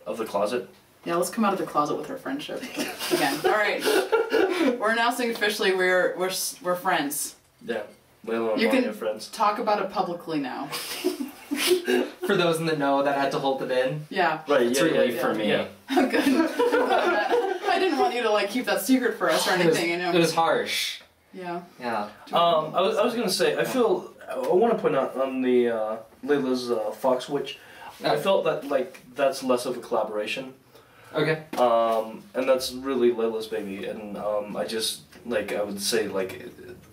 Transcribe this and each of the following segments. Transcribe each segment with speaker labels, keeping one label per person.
Speaker 1: of the closet.
Speaker 2: Yeah, let's come out of the closet with our friendship again. All right, we're announcing officially we're friends.
Speaker 1: Yeah, Leila and
Speaker 2: You
Speaker 1: Lonnie
Speaker 2: can
Speaker 1: are friends.
Speaker 2: talk about it publicly now.
Speaker 3: For those in the know that had to hold it in.
Speaker 2: Yeah.
Speaker 1: Right.
Speaker 3: It's
Speaker 1: Yeah.
Speaker 3: relief
Speaker 1: Yeah.
Speaker 3: for me.
Speaker 1: Yeah.
Speaker 2: I'm good. I didn't want you to like keep that secret for us or anything. You know.
Speaker 3: It was harsh.
Speaker 2: Yeah.
Speaker 3: Yeah.
Speaker 1: I was gonna say I want to point out on the Leila's Fox Witch. I felt that like that's less of a collaboration.
Speaker 3: Okay.
Speaker 1: And that's really Leila's baby, and I just I would say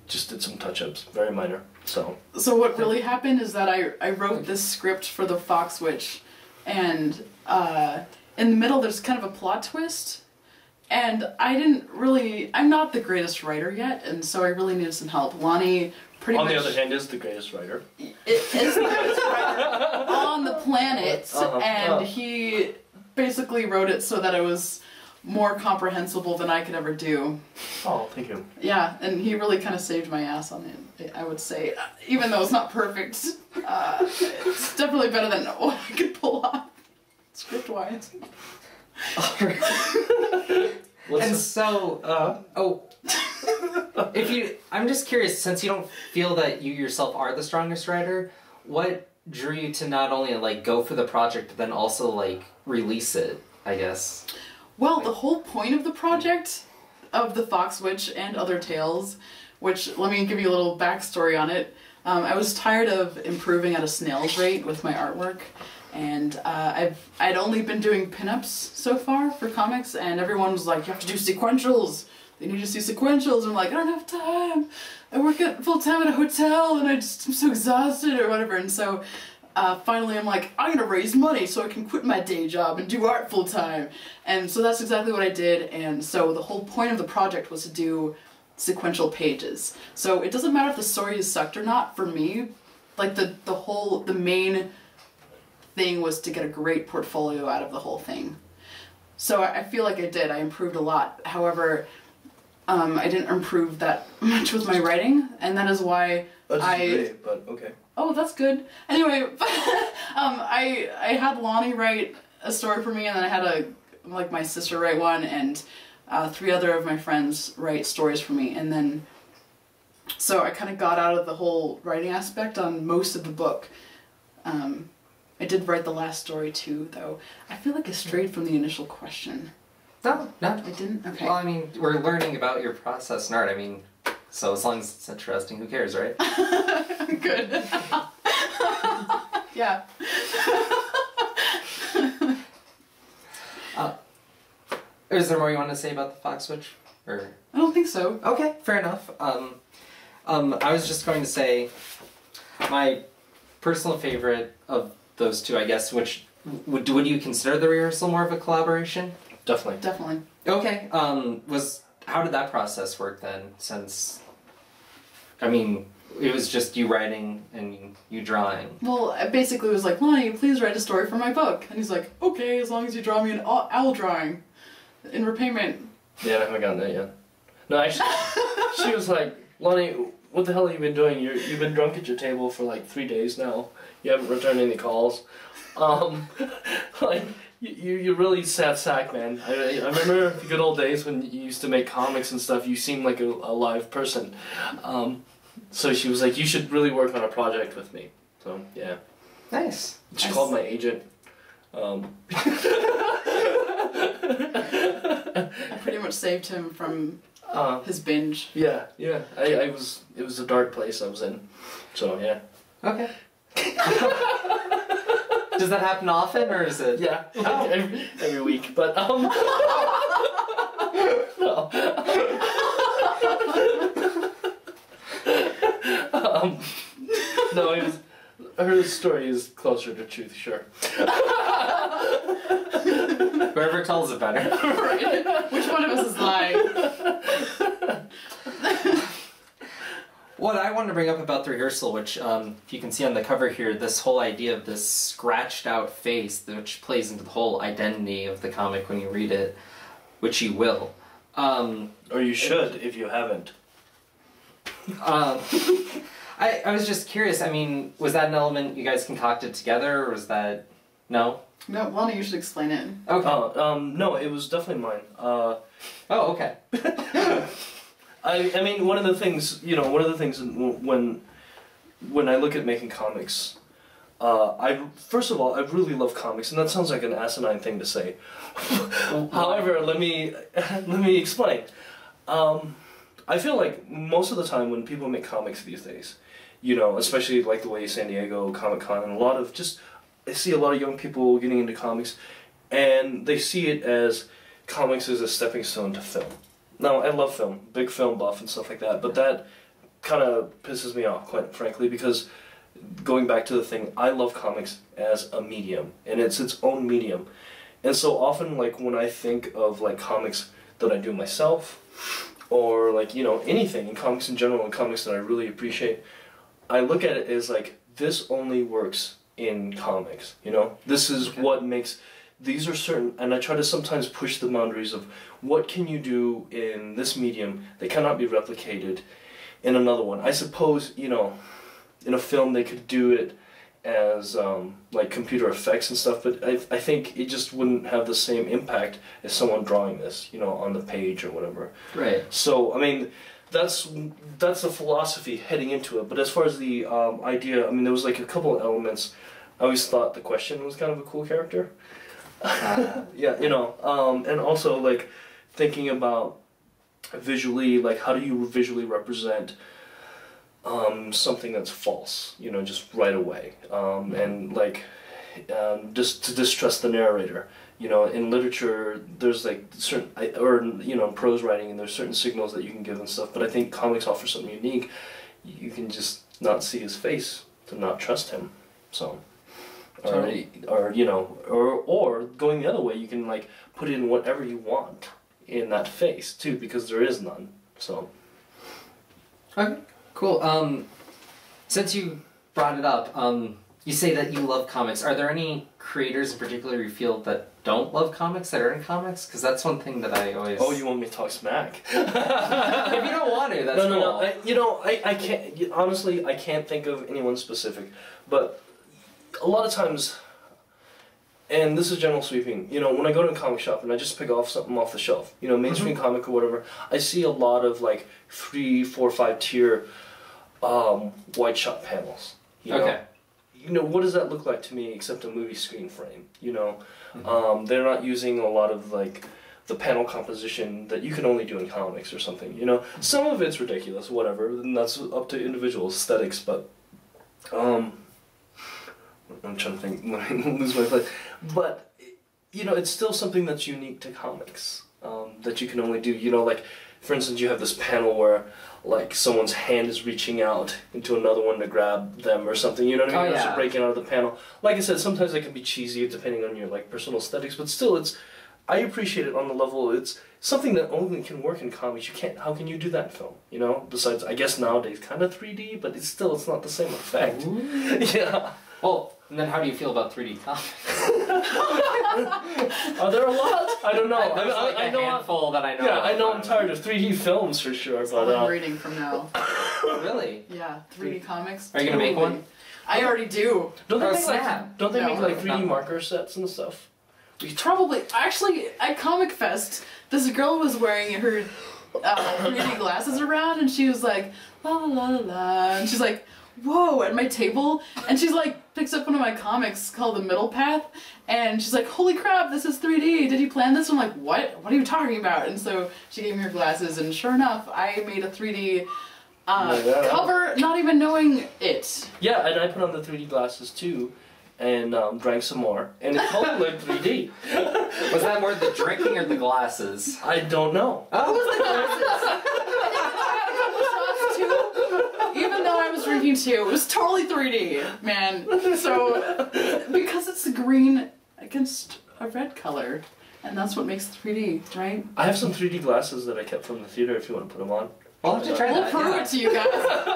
Speaker 1: just did some touch-ups, very minor. So
Speaker 2: what really happened is that I wrote this script for the Fox Witch, and in the middle there's kind of a plot twist, and I'm not the greatest writer yet, and so I really needed some help. Lonnie pretty much...
Speaker 1: On the other hand, is the greatest writer.
Speaker 2: Is the greatest writer on the planet, and he basically wrote it so that it was more comprehensible than I could ever do.
Speaker 1: Oh, thank you.
Speaker 2: Yeah, and he really kind of saved my ass on it, I would say. Even though it's not perfect, it's definitely better than what I could pull off, script-wise.
Speaker 3: And so, I'm just curious, since you don't feel that you yourself are the strongest writer, what drew you to not only go for the project, but then also release it, I guess?
Speaker 2: Well, the whole point of the project, of the Fox Witch and other tales, which, let me give you a little backstory on it. I was tired of improving at a snail's rate with my artwork, and I'd only been doing pinups so far for comics, and everyone was like, you have to do sequentials! They need to see sequentials, and I'm like, I don't have time! I work full-time at a hotel, and I'm so exhausted, or whatever, and so finally I'm like, I'm gonna raise money so I can quit my day job and do art full-time. And so that's exactly what I did, and so the whole point of the project was to do sequential pages. So it doesn't matter if the story is sucked or not, for me, the main thing was to get a great portfolio out of the whole thing. So I feel like I did. I improved a lot. However, I didn't improve that much with my writing, and that is why
Speaker 1: Great, but okay.
Speaker 2: Oh, that's good. Anyway, I had Lonnie write a story for me, and then I had my sister write one, and 3 other of my friends write stories for me, and then so I kind of got out of the whole writing aspect on most of the book. I did write the last story too, though. I feel like I strayed from the initial question.
Speaker 3: No.
Speaker 2: I didn't? Okay.
Speaker 3: Well, I mean, we're learning about your process in art. I mean, so as long as it's interesting, who cares, right?
Speaker 2: Good. Yeah.
Speaker 3: Is there more you want to say about the Fox Witch? Or...
Speaker 2: I don't think so.
Speaker 3: Okay, fair enough. I was just going to say my personal favorite of those two, I guess, which would you consider the rehearsal more of a collaboration?
Speaker 1: Definitely.
Speaker 2: Definitely.
Speaker 3: Okay. How did that process work then? Since, I mean, it was just you writing and you drawing.
Speaker 2: Well, I basically was like, Lonnie, please write a story for my book. And he's like, okay, as long as you draw me an owl drawing in repayment.
Speaker 1: Yeah, I haven't gotten that yet. No, actually, she was like, Lonnie, what the hell have you been doing? You've been drunk at your table for like 3 days now. You haven't returned any calls. You're really sad sack, man. I remember the good old days when you used to make comics and stuff. You seemed like a live person. So she was like, you should really work on a project with me. So, yeah.
Speaker 3: Nice.
Speaker 1: She called my agent.
Speaker 2: I pretty much saved him from his binge.
Speaker 1: Yeah. It was a dark place I was in. So, yeah.
Speaker 3: Okay. Does that happen often, or is it?
Speaker 1: Yeah, every week, but no. No, her story is closer to truth, sure.
Speaker 3: Whoever tells it better.
Speaker 2: Right? Which one of us is lying?
Speaker 3: What I wanted to bring up about the rehearsal, which if you can see on the cover here, this whole idea of this scratched out face, which plays into the whole identity of the comic when you read it, which you will.
Speaker 1: Or you should, if you haven't.
Speaker 3: I was just curious, I mean, was that an element you guys concocted together, or was that No?
Speaker 2: No, Lonnie, you should explain it.
Speaker 3: Okay.
Speaker 1: No, it was definitely mine.
Speaker 3: Oh, okay.
Speaker 1: I mean, one of the things when I look at making comics, first of all, I really love comics, and that sounds like an asinine thing to say. However, let me explain. I feel like most of the time when people make comics these days, especially like the way San Diego Comic Con and I see a lot of young people getting into comics, and they see it as comics as a stepping stone to film. Now, I love film, big film buff and stuff like that, but that kind of pisses me off, quite frankly, because going back to the thing, I love comics as a medium, and it's its own medium. And so often, like, when I think of, like, comics that I do myself, or, like, anything in comics in general, and comics that I really appreciate, I look at it as, like, this only works in comics, This is what makes... These are certain, and I try to sometimes push the boundaries of what can you do in this medium that cannot be replicated in another one. I suppose, in a film they could do it as like computer effects and stuff, but I think it just wouldn't have the same impact as someone drawing this, on the page or whatever.
Speaker 3: Right.
Speaker 1: So, I mean, that's the philosophy heading into it. But as far as the idea, I mean, there was like a couple of elements. I always thought the Question was kind of a cool character. Yeah, and also like thinking about visually, like how do you visually represent something that's false, just right away, and like just to distrust the narrator. In literature, there's like certain, in prose writing, and there's certain signals that you can give and stuff. But I think comics offer something unique. You can just not see his face to not trust him. So. Or going the other way, you can like put in whatever you want in that face too, because there is none. So.
Speaker 3: Okay, cool. Since you brought it up, you say that you love comics. Are there any creators in particular you feel that don't love comics, that are in comics? Because that's one thing that I always...
Speaker 1: Oh, you want me to talk smack?
Speaker 3: If you don't want to, that's cool.
Speaker 1: No. I can't... Honestly, I can't think of anyone specific, but a lot of times, and this is general sweeping, when I go to a comic shop and I just pick off something off the shelf, mainstream comic or whatever, I see a lot of like 3, 4, 5 tier wide shot panels.
Speaker 3: Okay.
Speaker 1: What does that look like to me except a movie screen frame? They're not using a lot of like the panel composition that you can only do in comics or something. Some of it's ridiculous, whatever, and that's up to individual aesthetics. But I'm trying to think when I lose my place. But it's still something that's unique to comics that you can only do. Like for instance, you have this panel where like someone's hand is reaching out into another one to grab them or something, you know what I mean?
Speaker 3: Oh, yeah.
Speaker 1: Just breaking out of the panel. Like I said, sometimes it can be cheesy depending on your like personal aesthetics, but still I appreciate it on the level, it's something that only can work in comics. How can you do that in film, Besides, I guess nowadays kind of 3D, but it's not the same effect. Yeah.
Speaker 3: Well, and then how do you feel about 3D comics?
Speaker 1: Are there a lot? I don't know.
Speaker 3: I know a handful that I know.
Speaker 1: Yeah, I know I'm tired of 3D films for sure.
Speaker 2: That's all I'm reading from now.
Speaker 3: Really?
Speaker 2: Yeah, 3D comics.
Speaker 3: Are you gonna make one?
Speaker 2: I already do.
Speaker 1: Don't they
Speaker 2: No.
Speaker 1: make like 3D marker sets and stuff?
Speaker 2: Probably. Actually, at Comic Fest, this girl was wearing her 3D glasses around, and she was like, la la la la la, and she's like, whoa, at my table, and she's like, picks up one of my comics called The Middle Path, and she's like, holy crap, this is 3D, did you plan this? I'm like, what are you talking about? And so she gave me her glasses, and sure enough, I made a 3D cover, not even knowing it.
Speaker 1: Yeah, and I put on the 3D glasses too, and drank some more, and it felt like 3D.
Speaker 3: Was that more the drinking or the glasses?
Speaker 1: I don't know.
Speaker 2: Oh, it was the glasses. Even though I was drinking too, it was totally 3D, man. So, because it's green against a red color, and that's what makes 3D, right?
Speaker 1: I have some 3D glasses that I kept from the theater if you want to put them on.
Speaker 3: We'll have to try that.
Speaker 2: We'll prove it to you guys.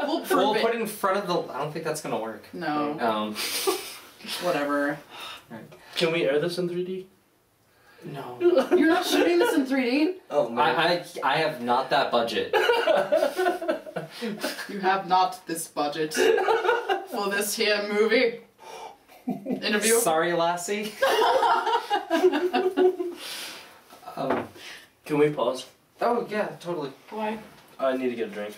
Speaker 2: We'll
Speaker 3: put it in front of the... I don't think that's going to work.
Speaker 2: No. Whatever.
Speaker 3: Right.
Speaker 1: Can we air this in 3D?
Speaker 3: No.
Speaker 2: You're not shooting this in 3D?
Speaker 1: Oh, man.
Speaker 3: I have not that budget.
Speaker 2: You have not this budget for this here movie. interview.
Speaker 3: Sorry, lassie.
Speaker 1: Can we pause?
Speaker 3: Oh yeah, totally.
Speaker 2: Why?
Speaker 1: I need to get a drink.